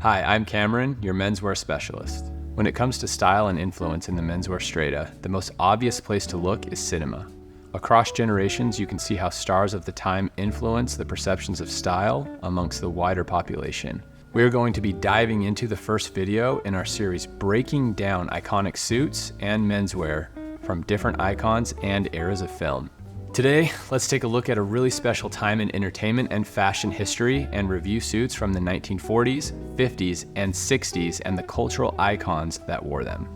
Hi, I'm Cameron, your menswear specialist. When it comes to style and influence in the menswear strata, the most obvious place to look is cinema. Across generations, you can see how stars of the time influence the perceptions of style amongst the wider population. We are going to be diving into the first video in our series breaking down iconic suits and menswear from different icons and eras of film. Today, let's take a look at a really special time in entertainment and fashion history and review suits from the 1940s, 50s, and 60s and the cultural icons that wore them.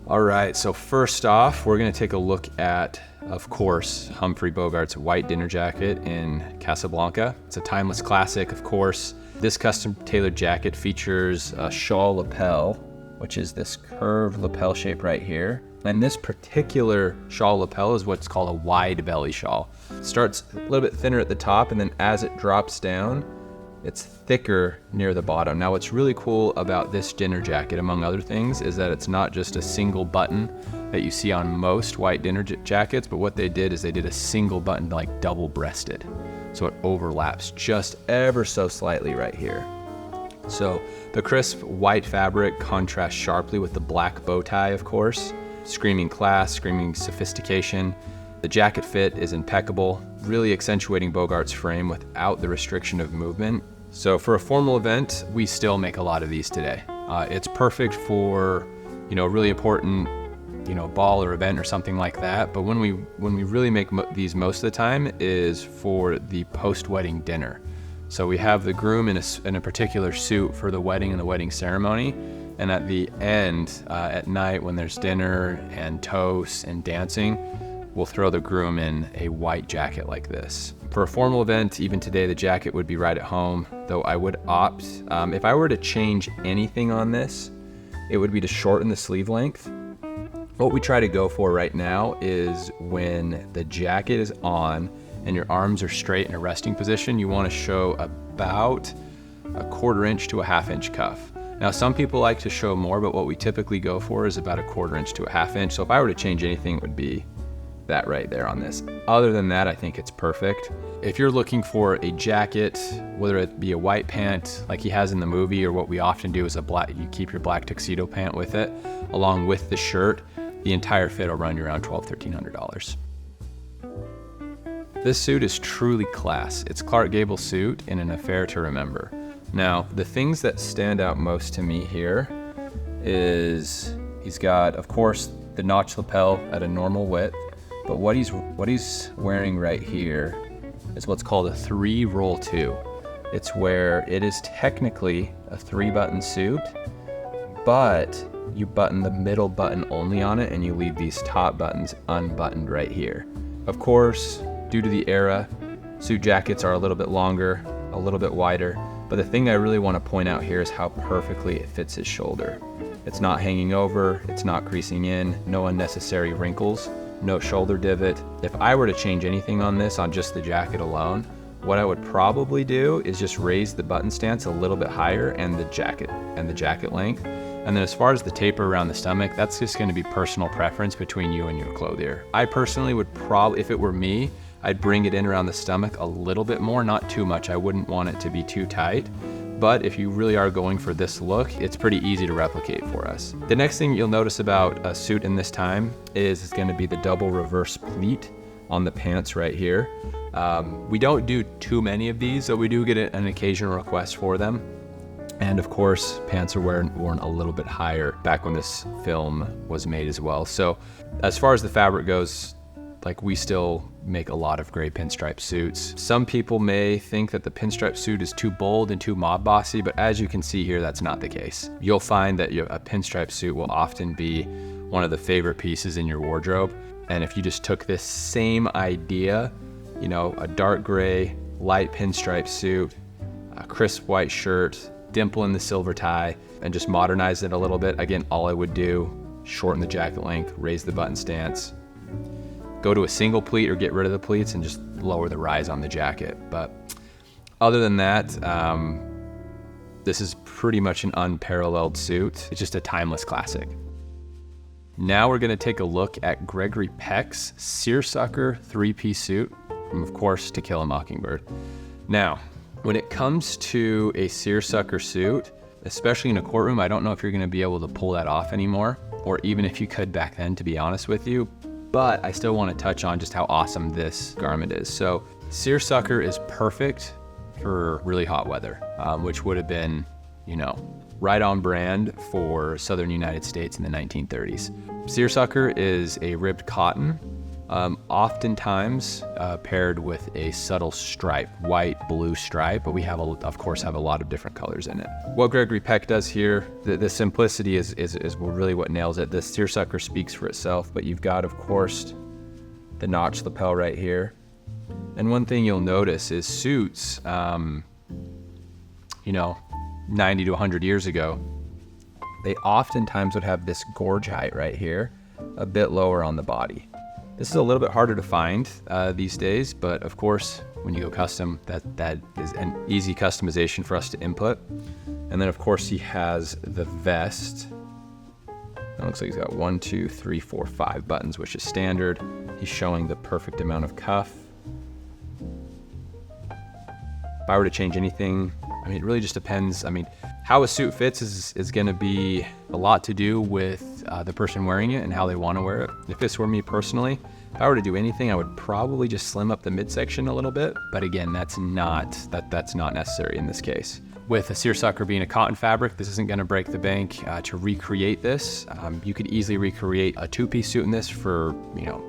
All right, so first off, we're gonna take a look at, of course, Humphrey Bogart's white dinner jacket in Casablanca. It's a timeless classic, of course. This custom tailored jacket features a shawl lapel, which is this curved lapel shape right here. And this particular shawl lapel is what's called a wide belly shawl. It starts a little bit thinner at the top, and then as it drops down, it's thicker near the bottom. Now what's really cool about this dinner jacket, among other things, is that it's not just a single button that you see on most white dinner jackets, but what they did is they did a single button, like double-breasted. So it overlaps just ever so slightly right here. So the crisp white fabric contrasts sharply with the black bow tie, of course, screaming class, screaming sophistication. The jacket fit is impeccable, really accentuating Bogart's frame without the restriction of movement. So for a formal event, we still make a lot of these today. It's perfect for, a really important, ball or event or something like that. But when we really make these most of the time is for the post-wedding dinner. So we have the groom in a particular suit for the wedding and the wedding ceremony. And at the end, at night when there's dinner and toast and dancing, we'll throw the groom in a white jacket like this. For a formal event, even today, the jacket would be right at home, though I would opt, if I were to change anything on this, it would be to shorten the sleeve length. What we try to go for right now is when the jacket is on and your arms are straight in a resting position, you want to show about a 1/4 inch to a 1/2 inch cuff. Now, some people like to show more, but what we typically go for is about a 1/4 inch to a 1/2 inch. So if I were to change anything, it would be that right there on this. Other than that, I think it's perfect. If you're looking for a jacket, whether it be a white pant like he has in the movie, or what we often do is you keep your black tuxedo pant with it, along with the shirt, the entire fit will run you around $1,200, $1,300. This suit is truly class. It's Clark Gable's suit in an affair to remember. Now, the things that stand out most to me here is he's got, of course, the notch lapel at a normal width, but what he's wearing right here is what's called a 3-roll-2. It's where it is technically a 3-button suit, but you button the middle button only on it and you leave these top buttons unbuttoned right here. Of course, due to the era, suit jackets are a little bit longer, a little bit wider, but the thing I really want to point out here is how perfectly it fits his shoulder. It's not hanging over, it's not creasing in, no unnecessary wrinkles, no shoulder divot. If I were to change anything on this, on just the jacket alone, what I would probably do is just raise the button stance a little bit higher and the jacket length. And then as far as the taper around the stomach, that's just going to be personal preference between you and your clothier. I personally would probably, if it were me, I'd bring it in around the stomach a little bit more, not too much. I wouldn't want it to be too tight. But if you really are going for this look, it's pretty easy to replicate for us. The next thing you'll notice about a suit in this time is it's going to be the double reverse pleat on the pants right here. We don't do too many of these, so we do get an occasional request for them. And of course, pants are worn a little bit higher back when this film was made as well. So as far as the fabric goes, we still make a lot of great pinstripe suits. Some people may think that the pinstripe suit is too bold and too mob bossy, but as you can see here, that's not the case. You'll find that a pinstripe suit will often be one of the favorite pieces in your wardrobe. And if you just took this same idea, a dark gray, light pinstripe suit, a crisp white shirt, dimple in the silver tie, and just modernize it a little bit, again, all I would do, shorten the jacket length, raise the button stance, go to a single pleat or get rid of the pleats and just lower the rise on the jacket. But other than that, this is pretty much an unparalleled suit. It's just a timeless classic. Now we're gonna take a look at Gregory Peck's seersucker 3-piece suit from, of course, To Kill a Mockingbird. Now, When it comes to a seersucker suit, especially in a courtroom, I don't know if you're gonna be able to pull that off anymore, or even if you could back then, to be honest with you, but I still wanna touch on just how awesome this garment is. So seersucker is perfect for really hot weather, which would have been, you know, right on brand for Southern United States in the 1930s. Seersucker is a ribbed cotton, oftentimes paired with a subtle stripe, white, blue stripe, but we have, of course, have a lot of different colors in it. What Gregory Peck does here, the simplicity is really what nails it. The seersucker speaks for itself, but you've got, of course, the notch lapel right here. And one thing you'll notice is suits, you know, 90 to 100 years ago, they oftentimes would have this gorge height right here, a bit lower on the body. This is a little bit harder to find these days, but of course, when you go custom, that is an easy customization for us to input. And then of course he has the vest. It looks like he's got 1, 2, 3, 4, 5 buttons, which is standard. He's showing the perfect amount of cuff. If I were to change anything, I mean, it really just depends. I mean, how a suit fits is gonna be a lot to do with the person wearing it and how they wanna wear it. If this were me personally, if I were to do anything, I would probably just slim up the midsection a little bit. But again, that's not necessary in this case. With a seersucker being a cotton fabric, this isn't gonna break the bank to recreate this. You could easily recreate a two-piece suit in this for, you know,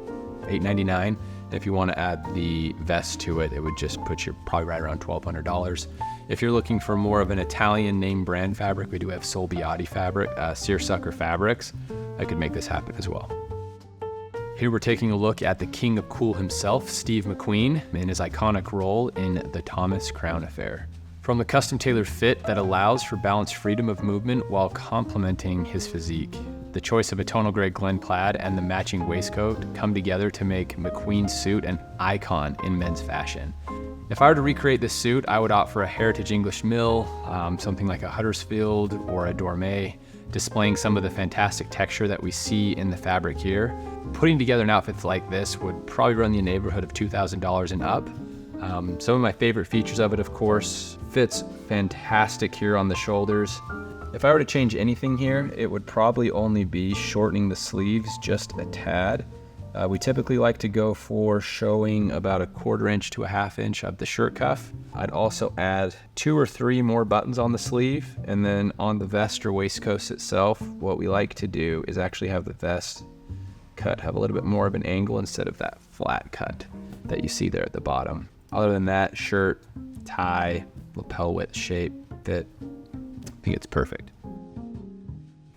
$8.99. If you wanna add the vest to it, it would just put you probably right around $1,200. If you're looking for more of an Italian name brand fabric, we do have Solbiati fabric, seersucker fabrics. I could make this happen as well. Here we're taking a look at the king of cool himself, Steve McQueen, in his iconic role in the Thomas Crown Affair. From the custom tailored fit that allows for balanced freedom of movement while complementing his physique. The choice of a tonal gray Glen plaid and the matching waistcoat come together to make McQueen's suit an icon in men's fashion. If I were to recreate this suit, I would opt for a heritage English mill, something like a Huddersfield or a Dormé, displaying some of the fantastic texture that we see in the fabric here. Putting together an outfit like this would probably run the neighborhood of $2,000 and up. Some of my favorite features of it, of course, fits fantastic here on the shoulders. If I were to change anything here, it would probably only be shortening the sleeves just a tad. We typically like to go for showing about 1/4 inch to 1/2 inch of the shirt cuff. I'd also add 2 or 3 more buttons on the sleeve, and then on the vest or waistcoat itself, what we like to do is actually have the vest cut have a little bit more of an angle instead of that flat cut that you see there at the bottom. Other than that, shirt, tie, lapel width, shape, fit, I think it's perfect.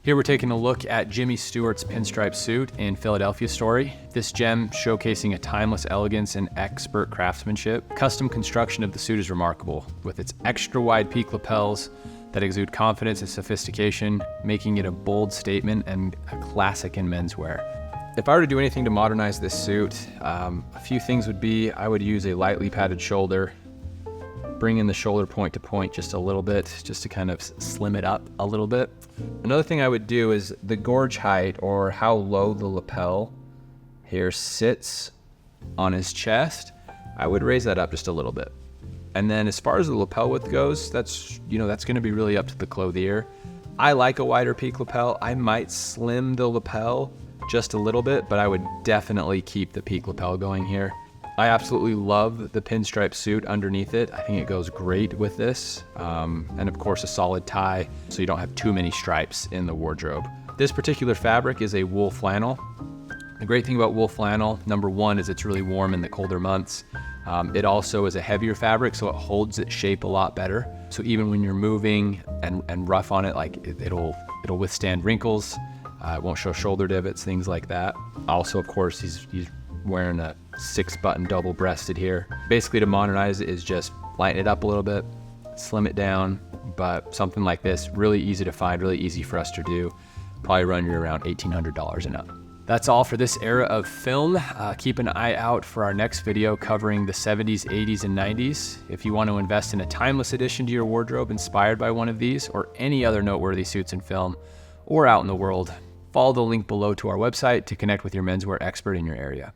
Here we're taking a look at Jimmy Stewart's pinstripe suit in Philadelphia Story. This gem showcasing a timeless elegance and expert craftsmanship. Custom construction of the suit is remarkable, with its extra wide peak lapels that exude confidence and sophistication, making it a bold statement and a classic in menswear. If I were to do anything to modernize this suit, a few things would be, I would use a lightly padded shoulder, bring in the shoulder point to point just a little bit, just to kind of slim it up a little bit. Another thing I would do is the gorge height, or how low the lapel here sits on his chest, I would raise that up just a little bit. And then as far as the lapel width goes, that's gonna be really up to the clothier. I like a wider peak lapel. I might slim the lapel just a little bit, but I would definitely keep the peak lapel going here. I absolutely love the pinstripe suit underneath it. I think it goes great with this. And of course a solid tie, so you don't have too many stripes in the wardrobe. This particular fabric is a wool flannel. The great thing about wool flannel, number one, is it's really warm in the colder months. It also is a heavier fabric, so it holds its shape a lot better. So even when you're moving and rough on it, like it'll withstand wrinkles. It won't show shoulder divots, things like that. Also, of course, he's wearing a 6-button double-breasted here. Basically, to modernize it is just lighten it up a little bit, slim it down, but something like this, really easy to find, really easy for us to do. Probably run you around $1,800 and up. That's all for this era of film. Keep an eye out for our next video covering the 70s, 80s, and 90s. If you want to invest in a timeless addition to your wardrobe inspired by one of these or any other noteworthy suits in film or out in the world, follow the link below to our website to connect with your menswear expert in your area.